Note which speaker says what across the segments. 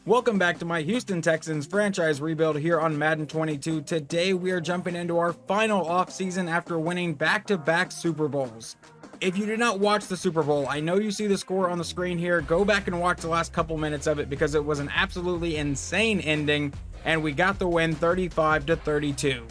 Speaker 1: Welcome back to my Houston Texans Franchise Rebuild here on Madden 22. Today we are jumping into our final offseason after winning back-to-back Super Bowls. If you did not watch the Super Bowl, I know you see the score on the screen here. Go back and watch the last couple minutes of it because it was an absolutely insane ending and we got the win 35-32.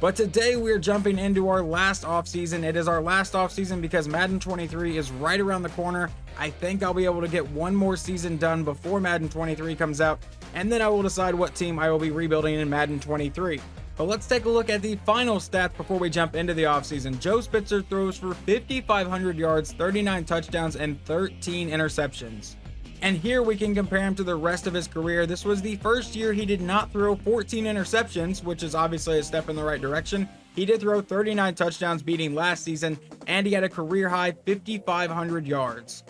Speaker 1: But today we're jumping into our last offseason. It is our last offseason because Madden 23 is right around the corner. I think I'll be able to get one more season done before Madden 23 comes out, and then I will decide what team I will be rebuilding in Madden 23. But let's take a look at the final stats before we jump into the offseason. Joe Spitzer throws for 5,500 yards, 39 touchdowns, and 13 interceptions. And here we can compare him to the rest of his career. This was the first year he did not throw 14 interceptions, which is obviously a step in the right direction. He did throw 39 touchdowns, beating last season, and he had a career high 5,500 yards.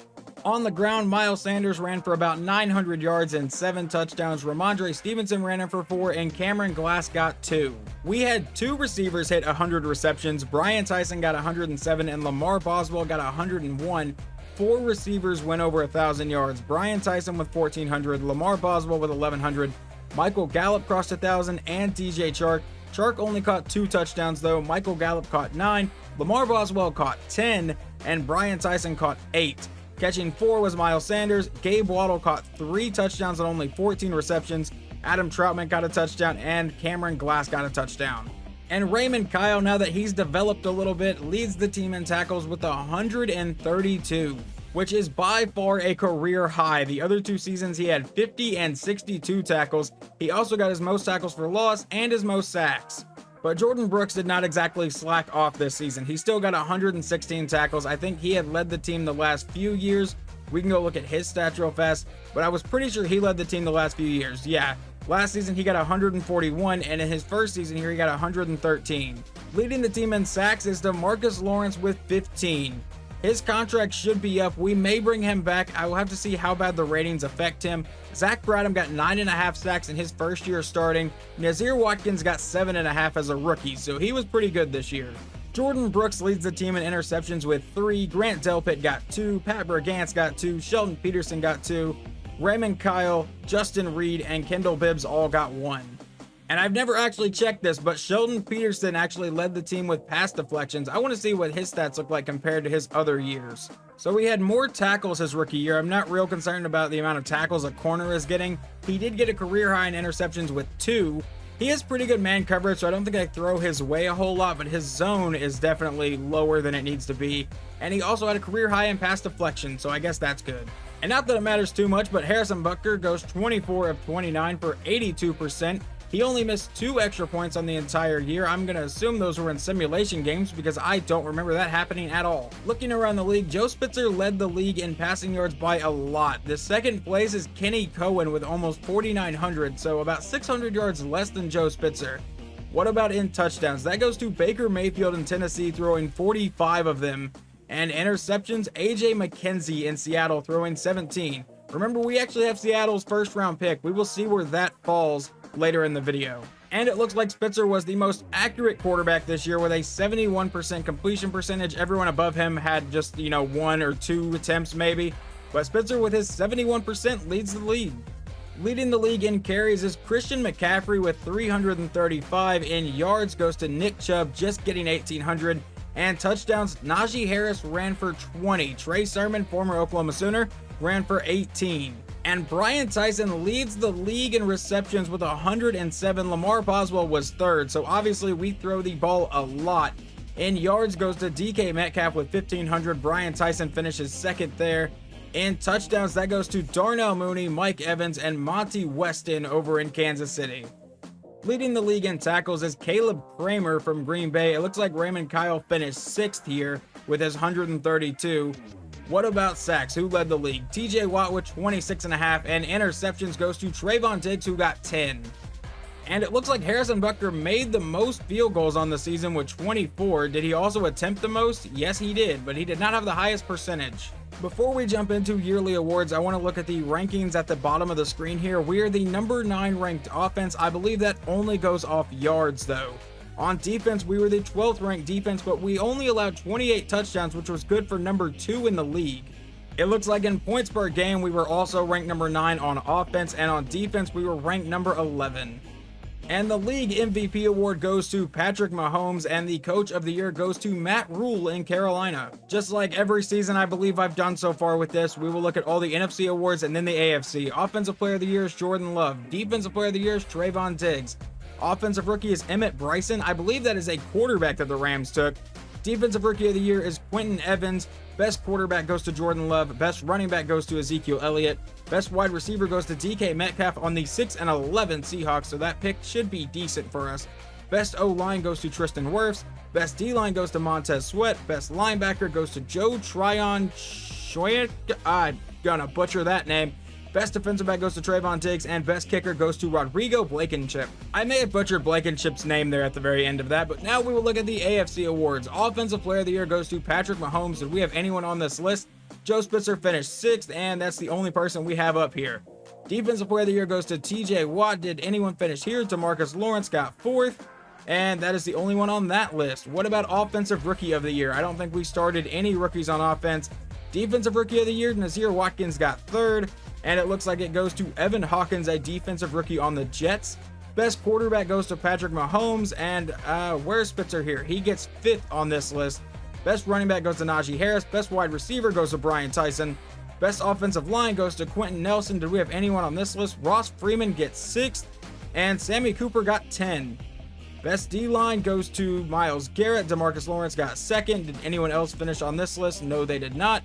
Speaker 1: On the ground, Miles Sanders ran for about 900 yards and 7 touchdowns. Ramondre Stevenson ran in for 4, and Cameron Glass got 2. We had 2 receivers hit 100 receptions. Brian Tyson got 107, and Lamar Boswell got 101. 4 receivers went over 1,000 yards. Brian Tyson with 1,400, Lamar Boswell with 1,100, Michael Gallup crossed 1,000, and DJ Chark. Chark only caught 2 touchdowns though. Michael Gallup caught 9, Lamar Boswell caught 10, and Brian Tyson caught 8. Catching 4 was Miles Sanders. Gabe Waddle caught 3 touchdowns on only 14 receptions. Adam Troutman got a touchdown, and Cameron Glass got a touchdown. And Raymond Kyle, now that he's developed a little bit, leads the team in tackles with 132, which is by far a career high. The other 2 seasons he had 50 and 62 tackles. He also got his most tackles for loss and his most sacks. But Jordan Brooks did not exactly slack off this season. He still got 116 tackles. I think he had led the team the last few years. We can go look at his stats real fast, but I was pretty sure he led the team the last few years. Yeah. Last season, he got 141, and in his first season here, he got 113. Leading the team in sacks is DeMarcus Lawrence with 15. His contract should be up. We may bring him back. I will have to see how bad the ratings affect him. Zach Bradham got 9.5 sacks in his first year starting. Nazir Watkins got 7.5 as a rookie, so he was pretty good this year. Jordan Brooks leads the team in interceptions with 3. Grant Delpit got 2. Pat Brigance got 2. Sheldon Peterson got 2. Raymond Kyle, Justin Reed, and Kendall Bibbs all got 1. And I've never actually checked this, but Sheldon Peterson actually led the team with pass deflections. I want to see what his stats look like compared to his other years. So he had more tackles his rookie year. I'm not real concerned about the amount of tackles a corner is getting. He did get a career high in interceptions with 2. He has pretty good man coverage, so I don't think I throw his way a whole lot, but his zone is definitely lower than it needs to be. And he also had a career high in pass deflection, so I guess that's good. And not that it matters too much, but Harrison Butker goes 24 of 29 for 82%. He only missed 2 extra points on the entire year. I'm going to assume those were in simulation games because I don't remember that happening at all. Looking around the league, Joe Spitzer led the league in passing yards by a lot. The second place is Kenny Cohen with almost 4,900, so about 600 yards less than Joe Spitzer. What about in touchdowns? That goes to Baker Mayfield in Tennessee, throwing 45 of them. And interceptions, AJ McKenzie in Seattle throwing 17. Remember, we actually have Seattle's first round pick. We will see where that falls later in the video. And it looks like Spitzer was the most accurate quarterback this year with a 71% completion percentage. Everyone above him had just, 1 or 2 attempts maybe. But Spitzer with his 71% leads the league. Leading the league in carries is Christian McCaffrey with 335. In yards goes to Nick Chubb, just getting 1,800. And touchdowns, Najee Harris ran for 20. Trey Sermon, former Oklahoma Sooner, ran for 18. And Brian Tyson leads the league in receptions with 107. Lamar Boswell was 3rd, so obviously we throw the ball a lot. In yards goes to DK Metcalf with 1,500. Brian Tyson finishes 2nd there. In touchdowns, that goes to Darnell Mooney, Mike Evans, and Monty Weston over in Kansas City. Leading the league in tackles is Caleb Kramer from Green Bay. It looks like Raymond Kyle finished 6th here with his 132. What about sacks? Who led the league? TJ Watt with 26.5, and interceptions goes to Trayvon Diggs, who got 10. And it looks like Harrison Butker made the most field goals on the season with 24. Did he also attempt the most? Yes, he did, but he did not have the highest percentage. Before we jump into yearly awards, I want to look at the rankings at the bottom of the screen here. We are the number 9 ranked offense. I believe that only goes off yards though. On defense, we were the 12th ranked defense, but we only allowed 28 touchdowns, which was good for number 2 in the league. It looks like in points per game, we were also ranked number 9 on offense, and on defense, we were ranked number 11. And the league MVP award goes to Patrick Mahomes, and the coach of the year goes to Matt Rule in Carolina. Just like every season I believe I've done so far with this, we will look at all the NFC awards and then the AFC. Offensive Player of the Year is Jordan Love. Defensive Player of the Year is Trayvon Diggs. Offensive Rookie is Emmett Bryson. I believe that is a quarterback that the Rams took. Defensive Rookie of the Year is Quentin Evans. Best quarterback goes to Jordan Love. Best running back goes to Ezekiel Elliott. Best wide receiver goes to DK Metcalf on the 6 and 11 Seahawks, so that pick should be decent for us. Best O-line goes to Tristan Wirfs. Best D-line goes to Montez Sweat. Best linebacker goes to Joe Tryon Shoyek. I'm gonna butcher that name. Best defensive back goes to Trayvon Diggs, and best kicker goes to Rodrigo Blankenship. I may have butchered Blankenship's name there at the very end of that, but now we will look at the AFC awards. Offensive Player of the Year goes to Patrick Mahomes. Did we have anyone on this list? Joe Spitzer finished 6th, and that's the only person we have up here. Defensive Player of the Year goes to TJ Watt. Did anyone finish here? DeMarcus Lawrence got 4th, and that is the only one on that list. What about Offensive Rookie of the Year? I don't think we started any rookies on offense. Defensive Rookie of the Year, Nazir Watkins got 3rd. And it looks like it goes to Evan Hawkins, a defensive rookie on the Jets. Best quarterback goes to Patrick Mahomes, and where's Spitzer here? He gets 5th on this list. Best running back goes to Najee Harris. Best wide receiver goes to Brian Tyson. Best offensive line goes to Quentin Nelson. Did we have anyone on this list? Ross Freeman gets 6th, and Sammy Cooper got 10. Best D-line goes to Myles Garrett. DeMarcus Lawrence got 2nd. Did anyone else finish on this list? No, they did not.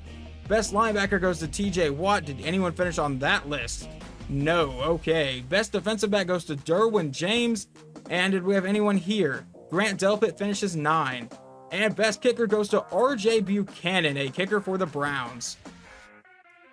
Speaker 1: Best linebacker goes to TJ Watt. Did anyone finish on that list? No. Okay. Best defensive back goes to Derwin James. And did we have anyone here? Grant Delpit finishes 9. And best kicker goes to RJ Buchanan, a kicker for the Browns.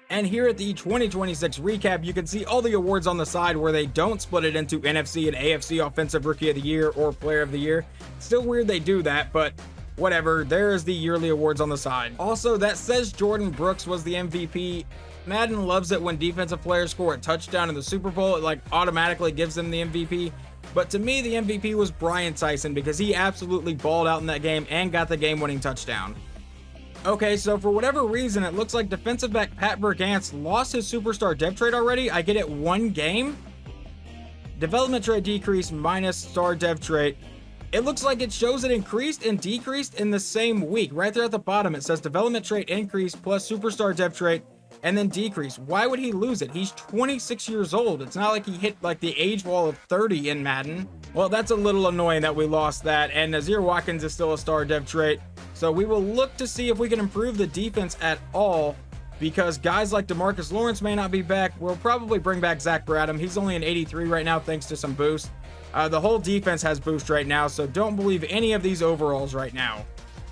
Speaker 1: And here at the 2026 recap, you can see all the awards on the side where they don't split it into NFC and AFC Offensive Rookie of the Year or Player of the Year. Still weird they do that, but whatever, there is the yearly awards on the side. Also, that says Jordan Brooks was the MVP. Madden loves it when defensive players score a touchdown in the Super Bowl. It like automatically gives them the MVP. But to me, the MVP was Brian Tyson because he absolutely balled out in that game and got the game-winning touchdown. Okay, so for whatever reason, it looks like defensive back Pat Bergantz lost his superstar dev trait already. I get it 1 game. Development trait decrease minus star dev trait. It looks like it shows it increased and decreased in the same week. Right there at the bottom, it says development trait increase plus superstar dev trait and then decrease. Why would he lose it? He's 26 years old. It's not like he hit like the age wall of 30 in Madden. Well, that's a little annoying that we lost that. And Nazir Watkins is still a star dev trait. So we will look to see if we can improve the defense at all, because guys like DeMarcus Lawrence may not be back. We'll probably bring back Zach Bradham. He's only an 83 right now thanks to some boost. The whole defense has boost right now, so don't believe any of these overalls right now.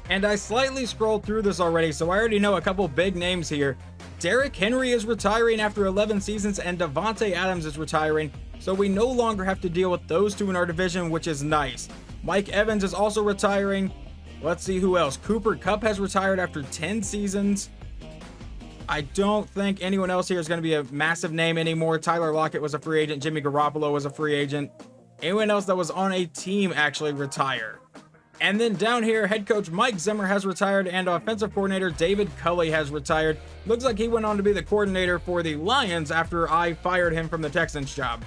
Speaker 1: And I slightly scrolled through this already, so I already know a couple big names here. Derrick Henry is retiring after 11 seasons, and Davante Adams is retiring, so we no longer have to deal with those two in our division, which is nice. Mike Evans is also retiring. Let's see who else. Cooper Kupp has retired after 10 seasons. I don't think anyone else here is going to be a massive name anymore. Tyler Lockett was a free agent. Jimmy Garoppolo was a free agent. Anyone else that was on a team actually retire. And then down here, head coach Mike Zimmer has retired, and offensive coordinator David Culley has retired. Looks like he went on to be the coordinator for the Lions after I fired him from the Texans job.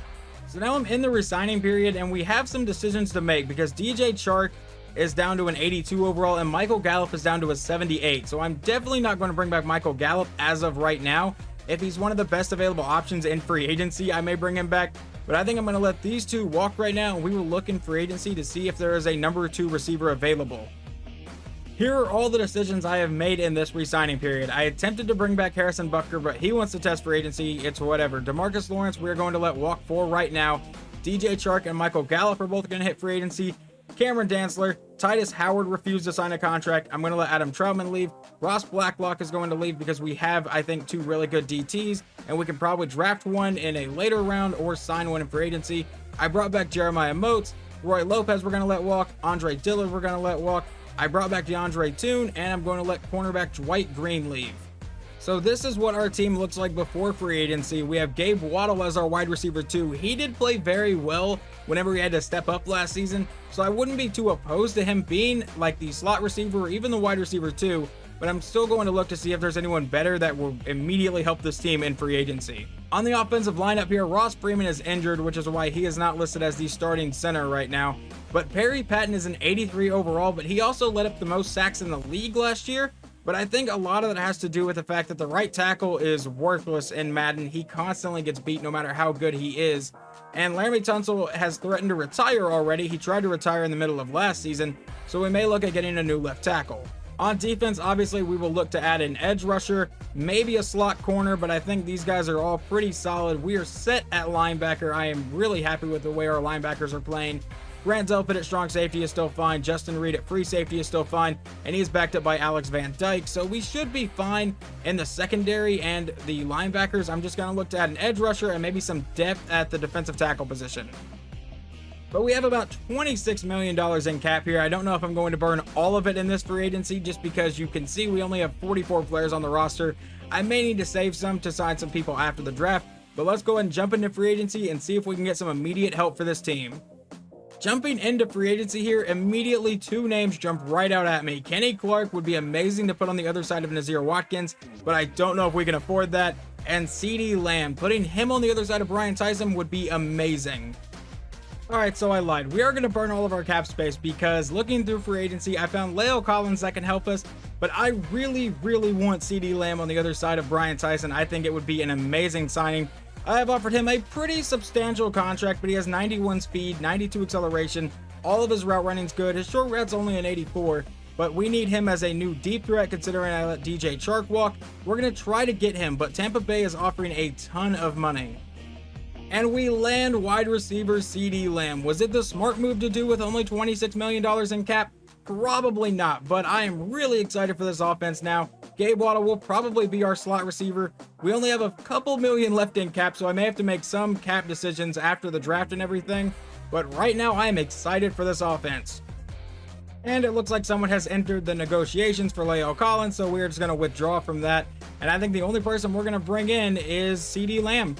Speaker 1: So now I'm in the resigning period, and we have some decisions to make because DJ Chark is down to an 82 overall, and Michael Gallup is down to a 78. So I'm definitely not going to bring back Michael Gallup as of right now. If he's one of the best available options in free agency, I may bring him back. But I think I'm going to let these two walk right now, and we will look in free agency to see if there is a number 2 receiver available. Here are all the decisions I have made in this re-signing period. I attempted to bring back Harrison Butker, but he wants to test free agency. It's whatever. DeMarcus Lawrence, we're going to let walk for right now. DJ Chark and Michael Gallup are both going to hit free agency. Cameron Dantzler, Titus Howard refused to sign a contract. I'm going to let Adam Troutman leave. Ross Blacklock is going to leave because we have, I think, 2 really good DTs, and we can probably draft one in a later round or sign one in free agency. I brought back Jeremiah Moats. Roy Lopez we're going to let walk. Andre Dillard we're going to let walk. I brought back DeAndre Toon, and I'm going to let cornerback Dwight Green leave. So this is what our team looks like before free agency. We have Gabe Waddle as our wide receiver 2. He did play very well whenever he had to step up last season, so I wouldn't be too opposed to him being like the slot receiver or even the wide receiver 2. but I'm still going to look to see if there's anyone better that will immediately help this team in free agency. On the offensive lineup here, Ross Freeman is injured, which is why he is not listed as the starting center right now. But Perry Patton is an 83 overall, but he also led up the most sacks in the league last year. But I think a lot of that has to do with the fact that the right tackle is worthless in Madden. He constantly gets beat no matter how good he is. And Laremy Tunsil has threatened to retire already. He tried to retire in the middle of last season, so we may look at getting a new left tackle. On defense, obviously, we will look to add an edge rusher, maybe a slot corner, but I think these guys are all pretty solid. We are set at linebacker. I am really happy with the way our linebackers are playing. Grant Delpit at strong safety is still fine. Justin Reed at free safety is still fine. And he's backed up by Alex Van Dyke. So we should be fine in the secondary and the linebackers. I'm just going to look to add an edge rusher and maybe some depth at the defensive tackle position. But we have about $26 million in cap here. I don't know if I'm going to burn all of it in this free agency just because you can see we only have 44 players on the roster. I may need to save some to sign some people after the draft. But let's go ahead and jump into free agency and see if we can get some immediate help for this team. Jumping into free agency here, immediately two names jump right out at me. Kenny Clark would be amazing to put on the other side of Nazir Watkins, but I don't know if we can afford that. And CeeDee Lamb, putting him on the other side of Brian Tyson would be amazing. Alright, so I lied. We are going to burn all of our cap space because looking through free agency, I found Leo Collins that can help us, but I really want CeeDee Lamb on the other side of Brian Tyson. I think it would be an amazing signing. I have offered him a pretty substantial contract, but he has 91 speed, 92 acceleration. All of his route running's good. His short route's only an 84, but we need him as a new deep threat considering I let DJ Chark walk. We're going to try to get him, but Tampa Bay is offering a ton of money. And we land wide receiver CeeDee Lamb. Was it the smart move to do with only $26 million in cap? Probably not, but I am really excited for this offense now. Gabe Waddle will probably be our slot receiver. We only have a couple million left in cap, so I may have to make some cap decisions after the draft and everything. But right now, I am excited for this offense. And it looks like someone has entered the negotiations for Leo Collins, so we're just going to withdraw from that. And I think the only person we're going to bring in is CeeDee Lamb.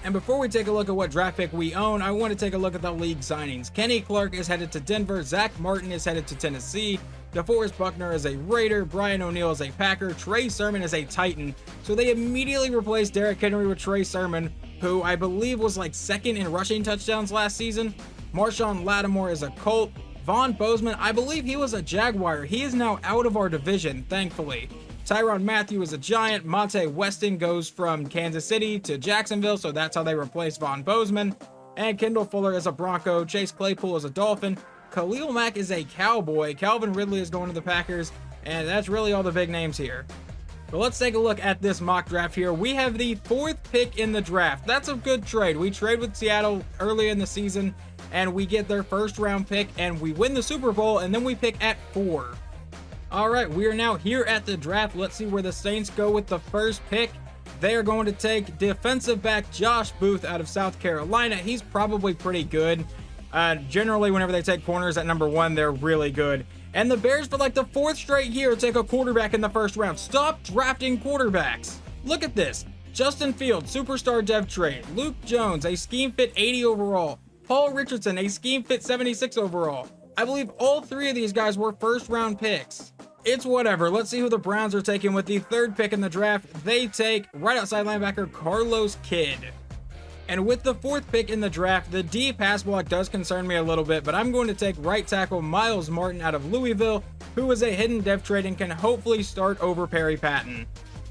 Speaker 1: And before we take a look at what draft pick we own, I want to take a look at the league signings. Kenny Clark is headed to Denver. Zach Martin is headed to Tennessee. DeForest Buckner is a Raider. Brian O'Neill is a Packer. Trey Sermon is a Titan. So they immediately replaced Derrick Henry with Trey Sermon, who I believe was like second in rushing touchdowns last season. Marshawn Lattimore is a Colt. Vaughn Bozeman, I believe he was a Jaguar. He is now out of our division, thankfully. Tyrann Mathieu is a Giant. Monte Weston goes from Kansas City to Jacksonville, so that's how they replaced Vaughn Bozeman. And Kendall Fuller is a Bronco. Chase Claypool is a Dolphin. Khalil Mack is a Cowboy. Calvin Ridley is going to the Packers. And that's really all the big names here. But let's take a look at this mock draft here. We have the 4th pick in the draft. That's a good trade. We trade with Seattle early in the season, and we get their first round pick, and we win the Super Bowl, and then we pick at 4. All right, we are now here at the draft. Let's see where the Saints go with the first pick. They are going to take defensive back Josh Booth out of South Carolina. He's probably pretty good. Generally, whenever they take corners at number 1, they're really good. And the Bears, for like the 4th straight year, take a quarterback in the first round. Stop drafting quarterbacks. Look at this. Justin Fields, superstar dev trade. Luke Jones, a scheme fit 80 overall. Paul Richardson, a scheme fit 76 overall. I believe all 3 of these guys were first round picks. It's whatever. Let's see who the Browns are taking with the 3rd pick in the draft. They take right outside linebacker Carlos Kidd. And with the 4th pick in the draft, the D pass block does concern me a little bit, but I'm going to take right tackle Miles Martin out of Louisville, who is a hidden dev trade and can hopefully start over Perry Patton.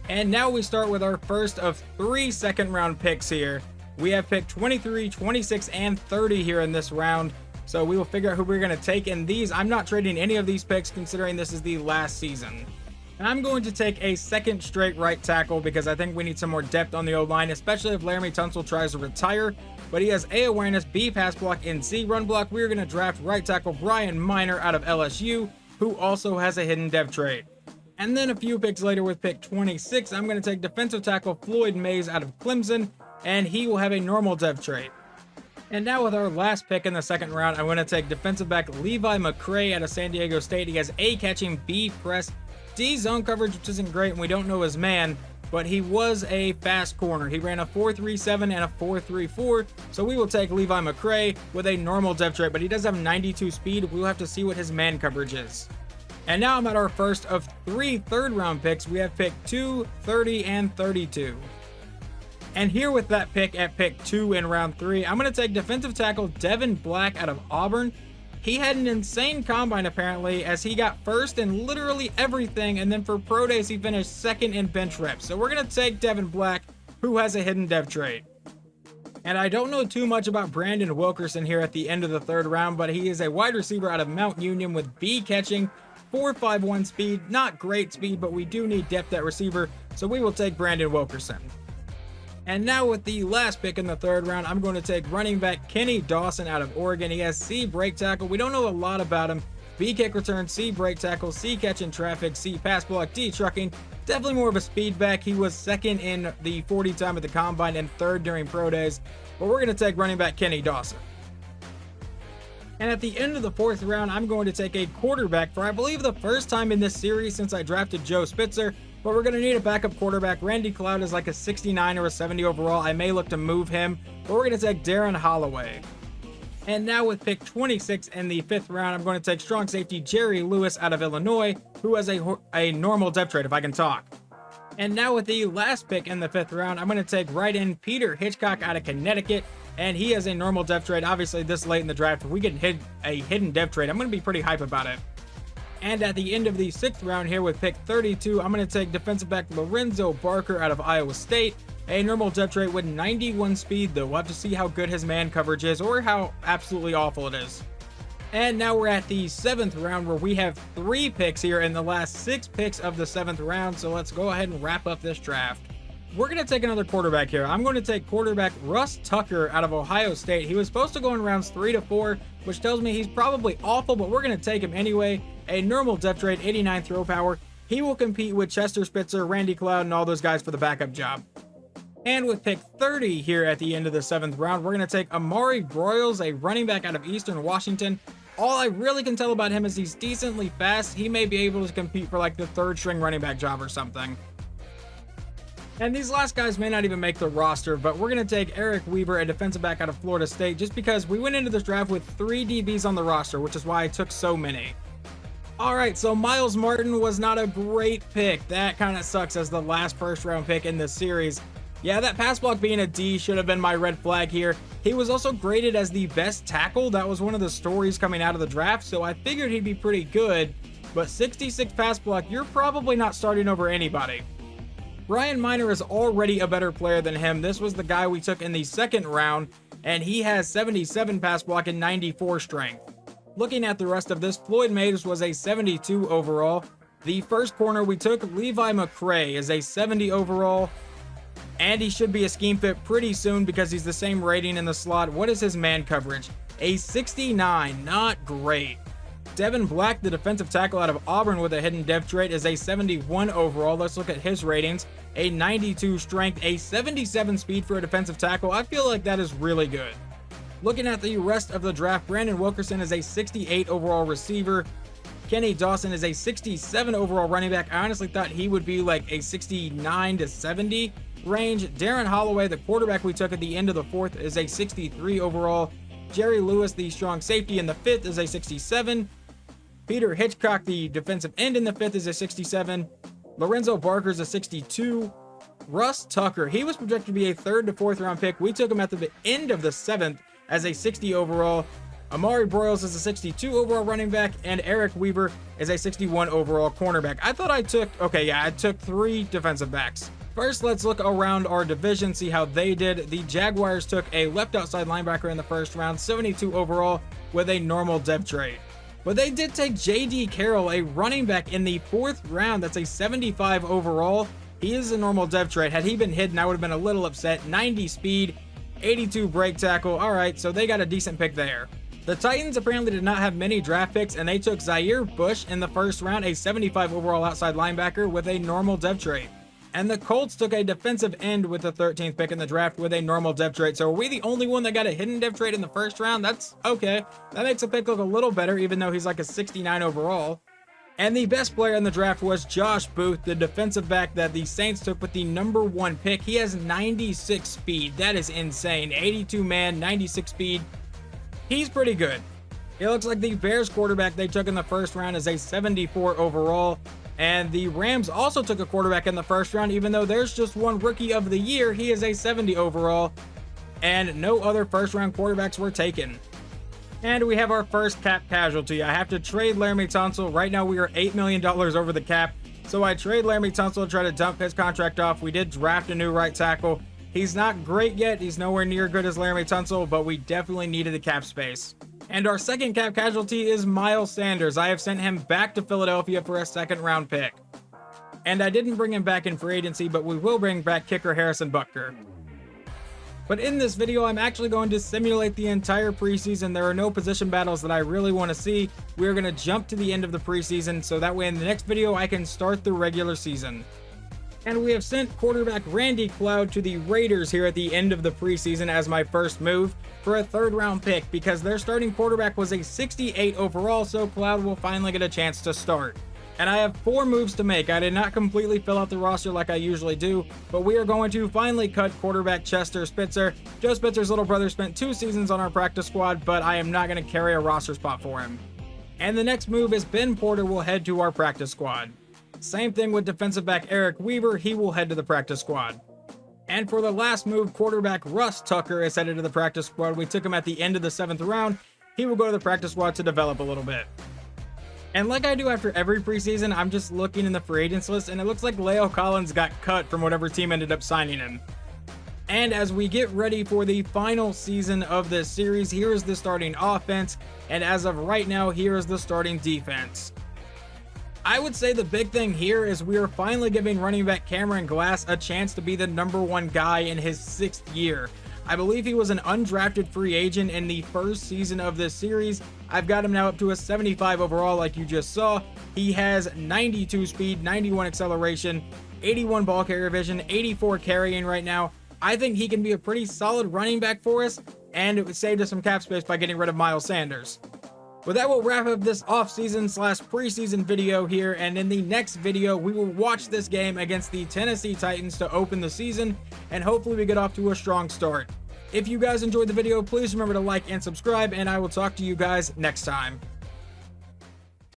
Speaker 1: And now we start with our first of 3 second-round picks here. We have pick 23, 26, and 30 here in this round. So we will figure out who we're going to take in these. I'm not trading any of these picks considering this is the last season. And I'm going to take a 2nd straight right tackle because I think we need some more depth on the O-line, especially if Laremy Tunsil tries to retire. But he has A, awareness, B, pass block, and C, run block. We're going to draft right tackle Brian Miner out of LSU, who also has a hidden dev trade. And then a few picks later with pick 26, I'm going to take defensive tackle Floyd Mays out of Clemson, and he will have a normal dev trade. And now with our last pick in the 2nd round, I'm going to take defensive back Levi McRae out of San Diego State. He has A catching, B press, D zone coverage, which isn't great, and we don't know his man, but he was a fast corner. He ran a 4.37 and a 4.34, so we will take Levi McRae with a normal dev trait, but he does have 92 speed. We'll have to see what his man coverage is. And now I'm at our first of 3 third-round picks. We have pick 2, 30, and 32. And here with that pick at pick 2 in round 3, I'm going to take defensive tackle Devin Black out of Auburn. He had an insane combine apparently, as he got first in literally everything, and then for pro days he finished second in bench reps. So we're going to take Devin Black, who has a hidden dev trait. And I don't know too much about Brandon Wilkerson here at the end of the 3rd round, but he is a wide receiver out of Mount Union with B catching, 4.51 speed, not great speed, but we do need depth at receiver, so we will take Brandon Wilkerson. And now with the last pick in the 3rd round, I'm going to take running back Kenny Dawson out of Oregon. He has C break tackle. We don't know a lot about him. B kick return, C break tackle, C catch in traffic, C pass block, D trucking. Definitely more of a speed back. He was 2nd in the 40 time at the combine and 3rd during pro days. But we're going to take running back Kenny Dawson. And at the end of the 4th round, I'm going to take a quarterback for I believe the first time in this series since I drafted Joe Spitzer. But we're going to need a backup quarterback. Randy Cloud is like a 69 or a 70 overall. I may look to move him, but we're going to take Darren Holloway. And now with pick 26 in the 5th round, I'm going to take strong safety Jerry Lewis out of Illinois, who has a normal depth trait, if I can talk. And now with the last pick in the 5th round, I'm going to take right end Peter Hitchcock out of Connecticut, and he has a normal depth trait. Obviously, this late in the draft, if we get a hidden depth trait, I'm going to be pretty hype about it. And at the end of the 6th round here with pick 32, I'm going to take defensive back Lorenzo Barker out of Iowa State. A normal depth trait with 91 speed, though. We'll have to see how good his man coverage is or how absolutely awful it is. And now we're at the 7th round where we have 3 picks here in the last 6 picks of the 7th round. So let's go ahead and wrap up this draft. We're going to take another quarterback here. I'm going to take quarterback Russ Tucker out of Ohio State. He was supposed to go in rounds 3 to 4, which tells me he's probably awful, but we're going to take him anyway. A normal depth trait, 89 throw power. He will compete with Chester Spitzer, Randy Cloud, and all those guys for the backup job. And with pick 30 here at the end of the 7th round, we're going to take Amari Broyles, a running back out of Eastern Washington. All I really can tell about him is he's decently fast. He may be able to compete for like the 3rd string running back job or something. And these last guys may not even make the roster, but we're going to take Eric Weaver, a defensive back out of Florida State, just because we went into this draft with 3 DBs on the roster, which is why I took so many. Alright, so Miles Martin was not a great pick. That kind of sucks as the last 1st round pick in this series. Yeah, that pass block being a D should have been my red flag here. He was also graded as the best tackle. That was one of the stories coming out of the draft, so I figured he'd be pretty good. But 66 pass block, you're probably not starting over anybody. Brian Miner is already a better player than him. This was the guy we took in the 2nd round, and he has 77 pass block and 94 strength. Looking at the rest of this, Floyd Mays was a 72 overall. The first corner we took, Levi McRae, is a 70 overall. And he should be a scheme fit pretty soon because he's the same rating in the slot. What is his man coverage? A 69, not great. Devin Black, the defensive tackle out of Auburn with a hidden depth trait, is a 71 overall. Let's look at his ratings. A 92 strength, a 77 speed for a defensive tackle. I feel like that is really good. Looking at the rest of the draft, Brandon Wilkerson is a 68 overall receiver. Kenny Dawson is a 67 overall running back. I honestly thought he would be like a 69 to 70 range. Darren Holloway, the quarterback we took at the end of the 4th, is a 63 overall. Jerry Lewis, the strong safety in the 5th, is a 67. Peter Hitchcock, the defensive end in the 5th, is a 67. Lorenzo Barker is a 62. Russ Tucker, he was projected to be a 3rd to 4th round pick. We took him at the end of the 7th as a 60 overall. Amari Broyles is a 62 overall running back, and Eric Weaver is a 61 overall cornerback. I thought I took 3 defensive backs. First, let's look around our division, see how they did. The Jaguars took a left outside linebacker in the 1st round, 72 overall, with a normal depth trait. But they did take J.D. Carroll, a running back, in the 4th round. That's a 75 overall. He is a normal depth trait. Had he been hidden, I would have been a little upset. 90 speed, 82 break tackle. All right, so they got a decent pick there. The Titans apparently did not have many draft picks, and they took Zaire Bush in the 1st round, a 75 overall outside linebacker with a normal depth trait. And the Colts took a defensive end with the 13th pick in the draft with a normal depth trait. So are we the only one that got a hidden depth trait in the 1st round? That's okay. That makes a pick look a little better, even though he's like a 69 overall. And the best player in the draft was Josh Booth, the defensive back that the Saints took with the number 1 pick. He has 96 speed. That is insane. 82 man, 96 speed. He's pretty good. It looks like the Bears quarterback they took in the first round is a 74 overall. And the Rams also took a quarterback in the first round, even though there's just one rookie of the year. He is a 70 overall. And no other first round quarterbacks were taken. And we have our first cap casualty. I have to trade Laremy Tunsil. Right now we are $8 million over the cap. So I trade Laremy Tunsil to try to dump his contract off. We did draft a new right tackle. He's not great yet. He's nowhere near good as Laremy Tunsil, but we definitely needed the cap space. And our second cap casualty is Miles Sanders. I have sent him back to Philadelphia for a second round pick. And I didn't bring him back in free agency, but we will bring back kicker Harrison Butker. But in this video, I'm actually going to simulate the entire preseason. There are no position battles that I really want to see. We are going to jump to the end of the preseason, so that way in the next video, I can start the regular season. And we have sent quarterback Randy Cloud to the Raiders here at the end of the preseason as my first move for a third round pick because their starting quarterback was a 68 overall, so Cloud will finally get a chance to start. And I have 4 moves to make. I did not completely fill out the roster like I usually do, but we are going to finally cut quarterback Chester Spitzer. Joe Spitzer's little brother spent 2 seasons on our practice squad, but I am not going to carry a roster spot for him. And the next move is Ben Porter will head to our practice squad. Same thing with defensive back Eric Weaver, he will head to the practice squad. And for the last move, quarterback Russ Tucker is headed to the practice squad. We took him at the end of the 7th round. He will go to the practice squad to develop a little bit. And like I do after every preseason, I'm just looking in the free agents list, and it looks like Leo Collins got cut from whatever team ended up signing him. And as we get ready for the final season of this series, here is the starting offense, and as of right now, here is the starting defense. I would say the big thing here is we are finally giving running back Cameron Glass a chance to be the #1 guy in his 6th year. I believe he was an undrafted free agent in the first season of this series. I've got him now up to a 75 overall like you just saw. He has 92 speed, 91 acceleration, 81 ball carrier vision, 84 carrying right now. I think he can be a pretty solid running back for us, and it would save us some cap space by getting rid of Miles Sanders. But that will wrap up this off-season/preseason video here, and in the next video, we will watch this game against the Tennessee Titans to open the season, and hopefully we get off to a strong start. If you guys enjoyed the video, please remember to like and subscribe, and I will talk to you guys next time.